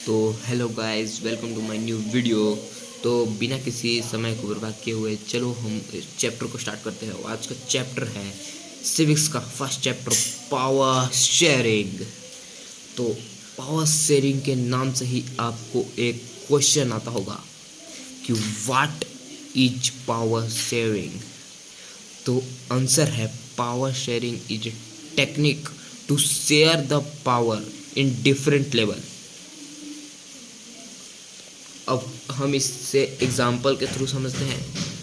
तो hello guys, welcome to my new video. तो बिना किसी समय को बर्बाद किए हुए चलो हम इस चैप्टर को स्टार्ट करते हैं। आज का चैप्टर है सिविक्स का फर्स्ट चैप्टर, पावर शेयरिंग। तो पावर शेयरिंग के नाम से ही आपको एक क्वेश्चन आता होगा कि व्हाट इज पावर शेयरिंग। तो आंसर है power sharing is a technique to share the power in different level. अब हम इससे एग्जाम्पल के थ्रू समझते हैं।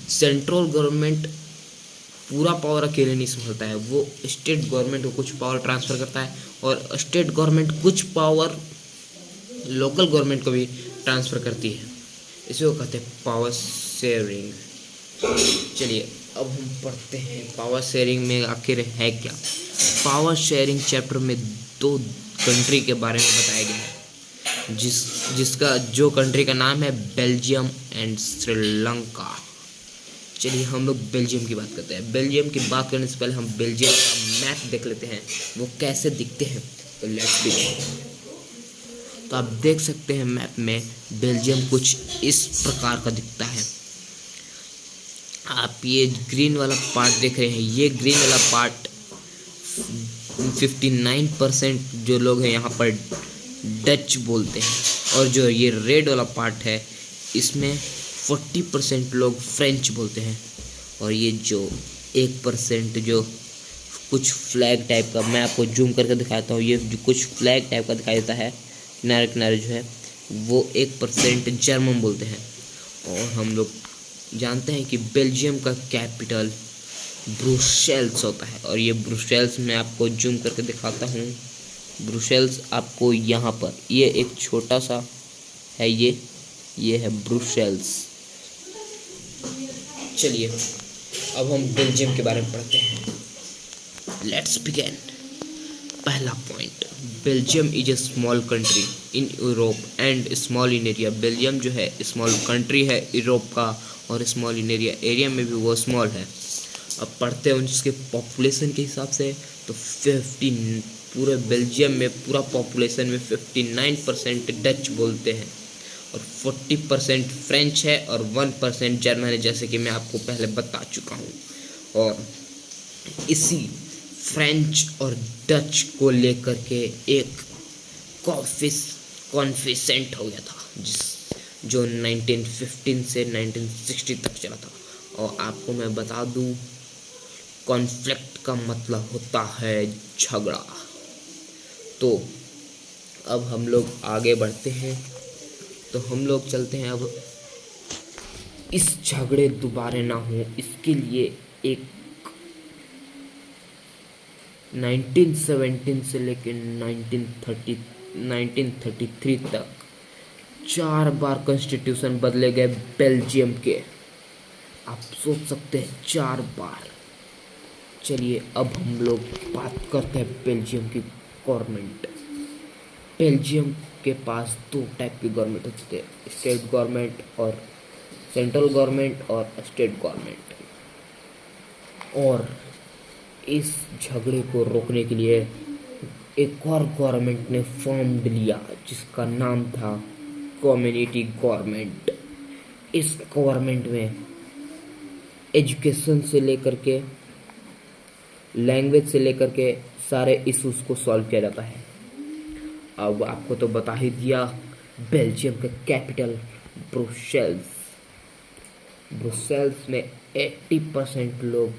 सेंट्रल गवर्नमेंट पूरा पावर अकेले नहीं संभालता है, वो स्टेट गवर्नमेंट को कुछ पावर ट्रांसफ़र करता है और स्टेट गवर्नमेंट कुछ पावर लोकल गवर्नमेंट को भी ट्रांसफ़र करती है। इसी को कहते हैं पावर शेयरिंग। चलिए अब हम पढ़ते हैं पावर शेयरिंग में आखिर है क्या। पावर शेयरिंग चैप्टर में दो कंट्री के बारे में बताया गया है, जिसका जो कंट्री का नाम है बेल्जियम एंड श्रीलंका। चलिए हम लोग बेल्जियम की बात करते हैं। बेल्जियम की बात करने से पहले हम बेल्जियम का मैप देख लेते हैं, वो कैसे दिखते हैं। तो लेट्स बिगिन। तो आप देख सकते हैं मैप में बेल्जियम कुछ इस प्रकार का दिखता है। आप ये ग्रीन वाला पार्ट देख रहे हैं, ये ग्रीन वाला पार्ट 59% जो लोग हैं यहाँ पर डच बोलते हैं, और जो ये रेड वाला पार्ट है इसमें 40% लोग फ्रेंच बोलते हैं, और ये जो 1% जो कुछ फ्लैग टाइप का, मैं आपको जूम करके दिखाता हूँ, ये जो कुछ फ्लैग टाइप का दिखाई देता है किनारे किनारे जो है, वो 1% जर्मन बोलते हैं। और हम लोग जानते हैं कि बेल्जियम का कैपिटल ब्रुसेल्स होता है, और ये ब्रुसेल्स मैं आपको जूम करके दिखाता हूँ। ब्रुसेल्स आपको यहाँ पर, ये एक छोटा सा है, ये है ब्रुसेल्स। चलिए अब हम बेल्जियम के बारे में पढ़ते हैं। Let's begin. पहला point, Belgium is a small country in Europe and small in area. Belgium जो है स्मॉल कंट्री है यूरोप का, और स्मॉल इन एरिया में भी वो स्मॉल है। अब पढ़ते हैं उसके पॉपुलेशन के हिसाब से। तो 15 पूरे बेल्जियम में पूरा पॉपुलेशन में 59% डच बोलते हैं, और 40% फ्रेंच है, और 1% जर्मन है, जैसे कि मैं आपको पहले बता चुका हूँ। और इसी फ्रेंच और डच को लेकर के एक कॉन्फिसेंट हो गया था, जो 1915 से 1960 तक चला था। और आपको मैं बता दूं, कॉन्फ्लिक्ट का मतलब होता है झगड़ा। तो अब हम लोग आगे बढ़ते हैं। तो हम लोग चलते हैं, अब इस झगड़े दोबारा ना हो इसके लिए एक 1917 से लेकर 1933 तक 4 बार कॉन्स्टिट्यूशन बदले गए बेल्जियम के। आप सोच सकते हैं 4 बार। चलिए अब हम लोग बात करते हैं बेल्जियम की गवर्नमेंट। बेल्जियम के पास 2 टाइप की गवर्नमेंट होती है, स्टेट गवर्नमेंट और सेंट्रल गवर्नमेंट और स्टेट गवर्नमेंट। और इस झगड़े को रोकने के लिए एक और गवर्नमेंट ने फॉर्म लिया, जिसका नाम था कम्युनिटी गवर्नमेंट। इस गवर्नमेंट में एजुकेशन से लेकर के लैंग्वेज से लेकर के सारे इश्यूज को सॉल्व किया जाता है। अब आपको तो बता ही दिया, बेल्जियम का कैपिटल ब्रुसेल्स। ब्रुसेल्स में 80% लोग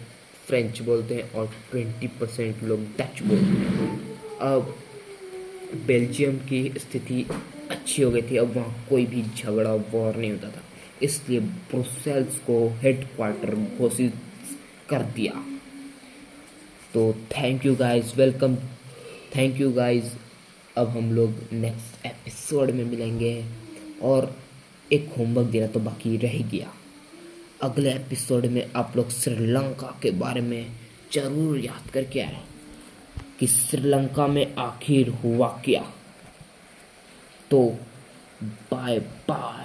फ्रेंच बोलते हैं और 20% लोग डच बोलते हैं। अब बेल्जियम की स्थिति अच्छी हो गई थी, अब वहाँ कोई भी झगड़ा वॉर नहीं होता था, इसलिए ब्रुसेल्स को हेडक्वार्टर घोषित कर दिया। तो thank you guys, welcome, thank you guys. अब हम लोग नेक्स्ट एपिसोड में मिलेंगे, और एक होमवर्क देना तो बाकी रह गया। अगले एपिसोड में आप लोग श्रीलंका के बारे में ज़रूर याद करके आए कि श्रीलंका में आखिर हुआ क्या। तो बाय बाय।